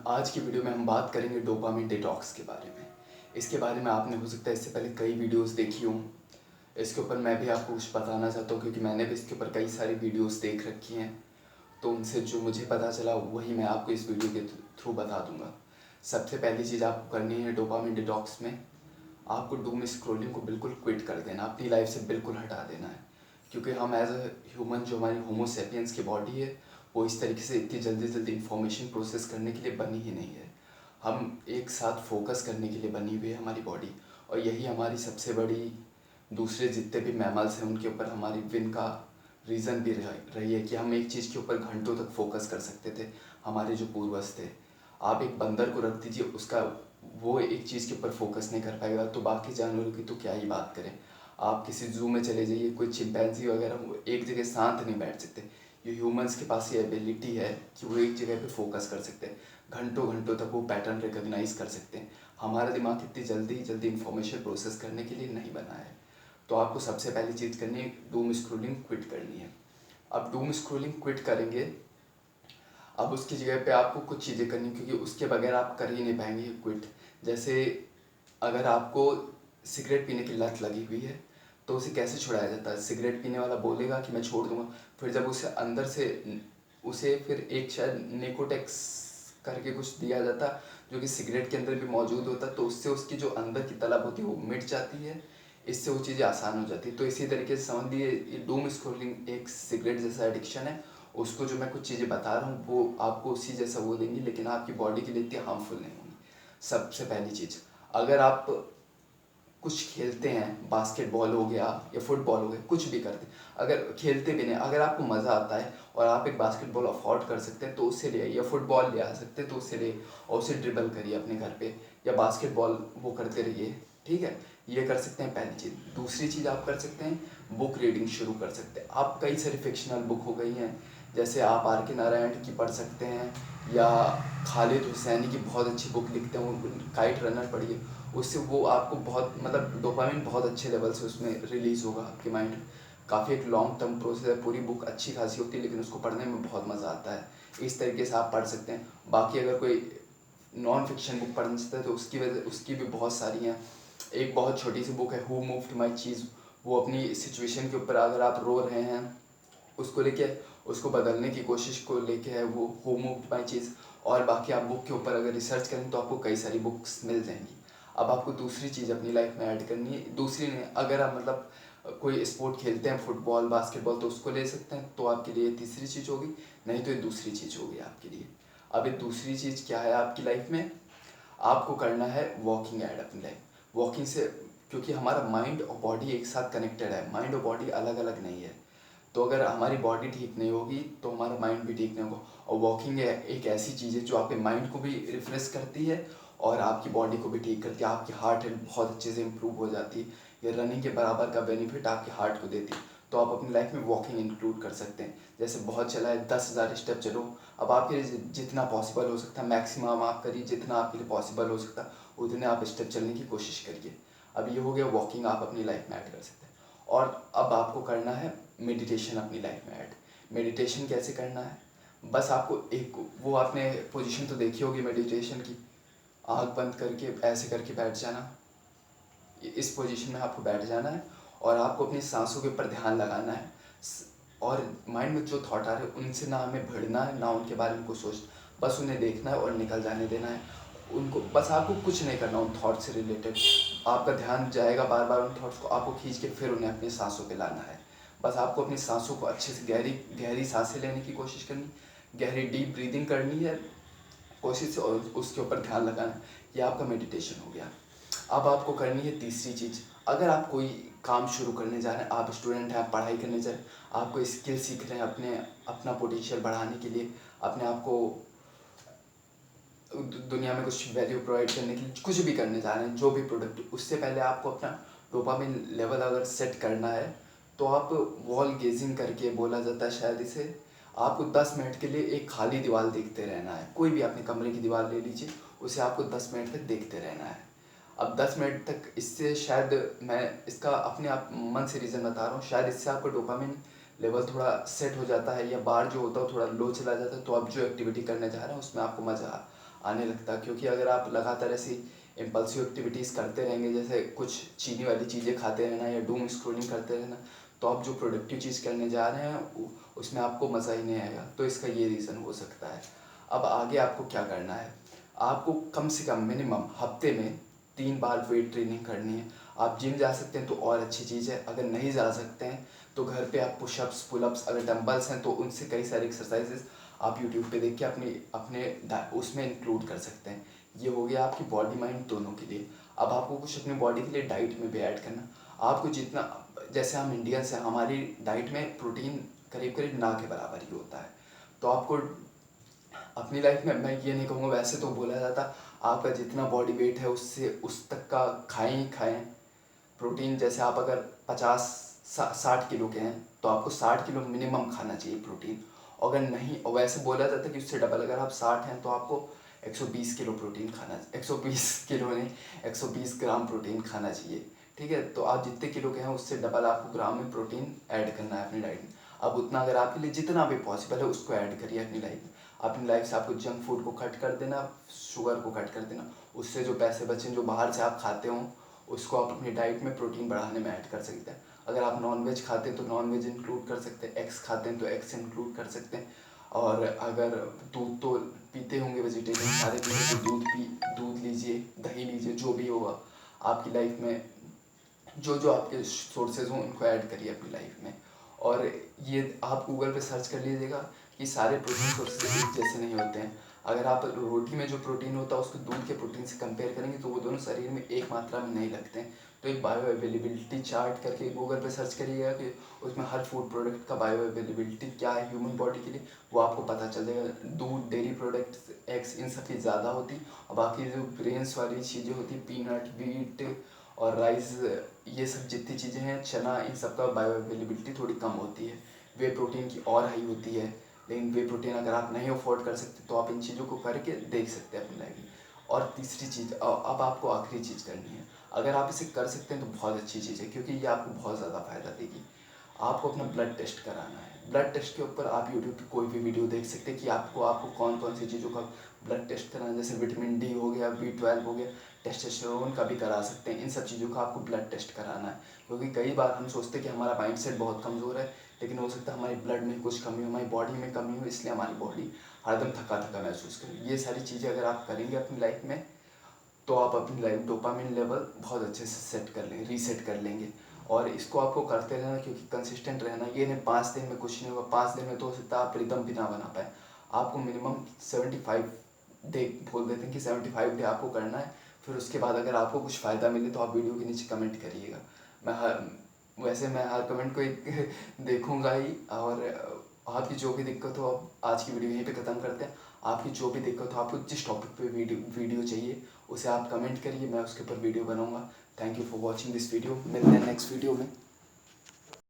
आज की वीडियो में हम बात करेंगे डोपामिन डिटॉक्स के बारे में। इसके बारे में आपने हो सकता है इससे पहले कई वीडियोस देखी हों। इसके ऊपर मैं भी आपको कुछ बताना चाहता हूँ क्योंकि मैंने भी इसके ऊपर कई सारी वीडियोस देख रखी हैं। तो उनसे जो मुझे पता चला वही मैं आपको इस वीडियो के थ्रू बता दूंगा। सबसे पहली चीज़ आपको करनी है डोपामिन डिटॉक्स में, आपको डूम स्क्रोलिंग को बिल्कुल क्विट कर देना, अपनी लाइफ से बिल्कुल हटा देना है। क्योंकि हम एज अ ह्यूमन, जो हमारी होमोसेपियंस की बॉडी है, वो इस तरीके से इतनी जल्दी जल्दी इंफॉर्मेशन प्रोसेस करने के लिए बनी ही नहीं है। हम एक साथ फोकस करने के लिए बनी हुई है हमारी बॉडी, और यही हमारी सबसे बड़ी, दूसरे जितने भी मैमल्स हैं उनके ऊपर हमारी विन का रीज़न भी रही है कि हम एक चीज़ के ऊपर घंटों तक फोकस कर सकते थे। हमारे जो पूर्वज थे, आप एक बंदर को रख दीजिए, उसका वो एक चीज़ के ऊपर फोकस नहीं कर पाएगा, तो बाकी जानवरों की तो क्या ही बात करें। आप किसी जू में चले जाइए, कोई चिंपैंजी वगैरह, वो एक जगह शांत नहीं बैठ सकते। ये ह्यूमंस के पास ये एबिलिटी है कि वो एक जगह पे फोकस कर सकते हैं, घंटों घंटों तक वो पैटर्न रिकॉग्नाइज कर सकते हैं। हमारा दिमाग इतनी जल्दी जल्दी इन्फॉर्मेशन प्रोसेस करने के लिए नहीं बना है। तो आपको सबसे पहली चीज़ करनी है, डूम स्क्रोलिंग क्विट करनी है। अब डूम स्क्रोलिंग क्विट करेंगे, अब उसकी जगह पे आपको कुछ चीज़ें करनी, क्योंकि उसके बगैर आप कर ही नहीं पाएंगे क्विट। जैसे अगर आपको सिगरेट पीने की लत लगी हुई है तो उसे कैसे छुड़ाया जाता है। सिगरेट पीने वाला बोलेगा कि मैं छोड़ दूंगा, फिर जब उसे अंदर से उसे फिर एक शायद निकोटेक्स करके कुछ दिया जाता जो कि सिगरेट के अंदर भी मौजूद होता, तो उससे उसकी जो अंदर की तलब होती है वो मिट जाती है। इससे वो चीज़ें आसान हो जाती है। तो इसी तरीके से समझ लिए ये डूम स्क्रोलिंग एक सिगरेट जैसा एडिक्शन है। उसको जो मैं कुछ चीज़ें बता रहा हूँ वो आपको उसी जैसा वो देंगी, लेकिन आपकी बॉडी के लिए इतनी हार्मफुल नहीं होंगी। सबसे पहली चीज़, अगर आप कुछ खेलते हैं, बास्केटबॉल हो गया या फुटबॉल हो गया, कुछ भी करते हैं, अगर खेलते भी नहीं, अगर आपको मज़ा आता है और आप एक बास्केटबॉल अफोर्ड कर सकते हैं तो उससे ले आइए, या फुटबॉल ले आ सकते हैं तो उससे ले, और उसे ड्रिबल करिए अपने घर पे, या बास्केटबॉल वो करते रहिए। ठीक है, ये कर सकते हैं पहली चीज़। दूसरी चीज़ आप कर सकते हैं, बुक रीडिंग शुरू कर सकते हैं। आप कई सारी फिक्शनल बुक हो गई हैं, जैसे आप आर के नारायण की पढ़ सकते हैं, या खालिद हुसैनी की बहुत अच्छी बुक लिखते हैं वो, काइट रनर पढ़िए। उससे वो आपको बहुत, मतलब डोपामिन बहुत अच्छे लेवल से उसमें रिलीज़ होगा आपके माइंड में। काफ़ी एक लॉन्ग टर्म प्रोसेस है, पूरी बुक अच्छी खासी होती है लेकिन उसको पढ़ने में बहुत मज़ा आता है। इस तरीके से आप पढ़ सकते हैं। बाकी अगर कोई नॉन फिक्शन बुक पढ़ना चाहता है तो उसकी भी बहुत सारी हैं। एक बहुत छोटी सी बुक है, हु मूव्ड माई चीज़। वो अपनी सिचुएशन के ऊपर, अगर आप रो रहे हैं, उसको लेके, उसको बदलने की कोशिश को लेके है वो, हु मूव्ड माई चीज़। और बाकी आप बुक के ऊपर अगर रिसर्च करें तो आपको कई सारी बुक्स मिल जाएंगी। अब आपको दूसरी चीज़ अपनी लाइफ में ऐड करनी है, दूसरी नहीं, अगर आप मतलब कोई स्पोर्ट खेलते हैं, फुटबॉल बास्केटबॉल, तो उसको ले सकते हैं, तो आपके लिए तीसरी चीज़ होगी। नहीं तो ये दूसरी चीज़ होगी आपके लिए। अब ये दूसरी चीज़ क्या है आपकी लाइफ में, आपको करना है वॉकिंग ऐड अपनी लाइफ। वॉकिंग से, क्योंकि हमारा माइंड और बॉडी एक साथ कनेक्टेड है, माइंड और बॉडी अलग अलग नहीं है। तो अगर हमारी बॉडी ठीक नहीं होगी तो हमारा माइंड भी ठीक नहीं होगा। और वॉकिंग एक ऐसी चीज़ है जो आपके माइंड को भी रिफ्रेश करती है और आपकी बॉडी को भी ठीक करती है। आपकी हार्ट हेल्थ बहुत अच्छे से इम्प्रूव हो जाती है। ये रनिंग के बराबर का बेनिफिट आपके हार्ट को देती है। तो आप अपनी लाइफ में वॉकिंग इंक्लूड कर सकते हैं। जैसे बहुत चला है 10,000 स्टेप चलो, अब आपके लिए जितना पॉसिबल हो सकता है मैक्सिमम आप करिए, जितना आपके लिए पॉसिबल हो सकता है उतने आप स्टेप चलने की कोशिश करिए। अब ये हो गया वॉकिंग, आप अपनी लाइफ में ऐड कर सकते हैं। और अब आपको करना है मेडिटेशन अपनी लाइफ में ऐड। मेडिटेशन कैसे करना है, बस आपको एक, वो आपने पोजीशन तो देखी होगी मेडिटेशन की, आँख बंद करके ऐसे करके बैठ जाना। इस पोजीशन में आपको बैठ जाना है और आपको अपनी सांसों के ऊपर ध्यान लगाना है। और माइंड में जो थॉट आ रहे हैं उनसे ना हमें भिड़ना है, ना उनके बारे में कुछ सोच, बस उन्हें देखना है और निकल जाने देना है उनको। बस आपको कुछ नहीं करना उन थॉट से रिलेटेड। आपका ध्यान जाएगा बार बार उन थॉट्स को, आपको खींच के फिर उन्हें अपनी सांसों पे लाना है। बस आपको अपनी सांसों को अच्छे से गहरी गहरी सांसें लेने की कोशिश करनी, गहरी डीप ब्रीदिंग करनी है कोशिश, और उसके ऊपर ध्यान लगाना। ये आपका मेडिटेशन हो गया। अब आपको करनी है तीसरी चीज़। अगर आप कोई काम शुरू करने जा रहे हैं, आप स्टूडेंट हैं, आप पढ़ाई करने जा रहे हैं, आप कोई स्किल सीख रहे हैं अपना पोटेंशियल बढ़ाने के लिए, अपने आप को दुनिया में कुछ वैल्यू प्रोवाइड करने के लिए, कुछ भी करने जा रहे हैं, जो भी प्रोडक्ट, उससे पहले आपको अपना डोपामिन लेवल अगर सेट करना है तो आप वॉल गेजिंग करके, बोला जाता है शायद इसे, आपको 10 मिनट के लिए एक खाली दीवार देखते रहना है। कोई भी अपने कमरे की दीवार ले लीजिए, उसे आपको 10 मिनट तक देखते रहना है। अब 10 मिनट तक, इससे शायद, मैं इसका अपने आप मन से रीज़न बता रहा हूँ, शायद इससे आपका डोपामिन लेवल थोड़ा सेट हो जाता है, या बार जो होता है थोड़ा लो चला जाता है, तो आप जो एक्टिविटी करने जा रहे हैं उसमें आपको मज़ा आने लगता। क्योंकि अगर आप लगातार ऐसी इम्पल्सिव एक्टिविटीज़ करते रहेंगे, जैसे कुछ चीनी वाली चीज़ें खाते रहना या डूम स्क्रोलिंग करते रहना, तो आप जो प्रोडक्टिव चीज़ करने जा रहे हैं उसमें आपको मज़ा ही नहीं आएगा। तो इसका ये रीज़न हो सकता है। अब आगे आपको क्या करना है, आपको कम से कम मिनिमम हफ्ते में 3 बार वेट ट्रेनिंग करनी है। आप जिम जा सकते हैं तो और अच्छी चीज़ है, अगर नहीं जा सकते हैं तो घर पे आप पुशअप्स पुलअप्स, अगर डंबल्स हैं तो उनसे कई सारी एक्सरसाइजेस आप यूट्यूब पे देख के अपने उसमें इंक्लूड कर सकते हैं। ये हो गया आपकी बॉडी माइंड दोनों के लिए। अब आपको कुछ अपनी बॉडी के लिए डाइट में भी ऐड करना। आपको जितना, जैसे हम इंडियंस हैं, हमारी डाइट में प्रोटीन करीब करीब ना के बराबर ही होता है। तो आपको अपनी लाइफ में, मैं ये नहीं कहूँगा, वैसे तो बोला जाता आपका जितना बॉडी वेट है उससे उस तक का खाएं ही खाएं प्रोटीन। जैसे आप अगर 50-60 किलो के हैं तो आपको 60 किलो मिनिमम खाना चाहिए प्रोटीन। अगर नहीं, और वैसे बोला जाता है कि उससे डबल, अगर आप 60 हैं तो आपको 120 किलो प्रोटीन खाना, 120 किलो नहीं, 120 ग्राम प्रोटीन खाना चाहिए। ठीक है, तो आप जितने किलो के हैं उससे डबल आपको ग्राम में प्रोटीन ऐड करना है अपनी डाइट में। अब उतना अगर आपके लिए जितना भी पॉसिबल है उसको ऐड करिए अपनी लाइफ में। अपनी लाइफ से आपको जंक फूड को कट कर देना, शुगर को कट कर देना। उससे जो पैसे बचें जो बाहर से आप खाते हो उसको आप अपनी डाइट में प्रोटीन बढ़ाने में ऐड कर सकते हैं। अगर आप नॉन वेज खाते हैं तो नॉन वेज इंक्लूड कर सकते हैं, एग्स खाते हैं तो एग्स इंक्लूड कर सकते हैं। और अगर दूध तो पीते होंगे, वेजिटेरियन सारे पीते तो दूध लीजिए, दही लीजिए, जो भी होगा आपकी लाइफ में, जो जो आपके सोर्सेज हों उनको ऐड करिए अपनी लाइफ में। और ये आप गूगल पे सर्च कर लीजिएगा कि सारे प्रोटीन सोर्सेज एक जैसे नहीं होते हैं। अगर आप रोटी में जो प्रोटीन होता है उसको दूध के प्रोटीन से कंपेयर करेंगे तो वो दोनों शरीर में एक मात्रा में नहीं लगते हैं। तो एक बायो अवेलेबिलिटी चार्ट करके गूगल पे सर्च करिएगा कि उसमें हर फूड प्रोडक्ट का बायो अवेलेबिलिटी क्या है ह्यूमन बॉडी के लिए, वो आपको पता चल जाएगा। दूध, डेयरी प्रोडक्ट्स, एग्स, इन सब की ज़्यादा होती, और बाकी जो ग्रेन्स वाली चीज़ें होती, पीनट, व्हीट और राइस, ये सब जितनी चीज़ें हैं, चना, इन सब का बायो अवेलेबिलिटी थोड़ी कम होती है। वे प्रोटीन की और हाई होती है। लेकिन वे प्रोटीन अगर आप नहीं अफोर्ड कर सकते तो आप इन चीज़ों को करके देख सकते हैं अपनी लाइफ में। और तीसरी चीज़, अब आपको आखिरी चीज़ करनी है। अगर आप इसे कर सकते हैं तो बहुत अच्छी चीज़ है, क्योंकि ये आपको बहुत ज़्यादा फ़ायदा देगी। आपको अपना ब्लड टेस्ट कराना है। ब्लड टेस्ट के ऊपर आप यूट्यूब पे कोई भी वीडियो देख सकते हैं कि आपको कौन कौन सी चीज़ों का ब्लड टेस्ट कराना है। जैसे विटामिन डी हो गया, B12 हो गया, टेस्टोस्टेरोन का भी करा सकते हैं। इन सब चीज़ों का आपको ब्लड टेस्ट कराना है। क्योंकि कई बार हम सोचते हैं कि हमारा माइंडसेट बहुत कमज़ोर है, लेकिन हो सकता है हमारी ब्लड में कुछ कमी हो, हमारी बॉडी में कमी हो, इसलिए हमारी बॉडी हरदम थका थका महसूस करे। ये सारी चीज़ें अगर आप करेंगे अपनी लाइफ में तो आप अपनी लाइफ डोपामिन लेवल बहुत अच्छे से सेट कर लेंगे, रीसेट कर लेंगे। और इसको आपको करते रहना, क्योंकि कंसिस्टेंट रहना। ये नहीं 5 दिन में कुछ नहीं होगा, 5 दिन में तो हो सकता है आप रिदम भी ना बना पाए। आपको मिनिमम 75 डे बोल देते हैं कि 75 डे आपको करना है। फिर उसके बाद अगर आपको कुछ फ़ायदा मिले तो आप वीडियो के नीचे कमेंट करिएगा। मैं हर कमेंट को एक देखूंगा ही। और आपकी जो भी दिक्कत हो, अब आज की वीडियो यहीं पे ख़त्म करते हैं। आपकी जो भी दिक्कत हो, आपको जिस टॉपिक पे वीडियो चाहिए उसे आप कमेंट करिए, मैं उसके ऊपर वीडियो बनाऊंगा। Thank you for watching this video. मिलते हैं नेक्स्ट वीडियो में।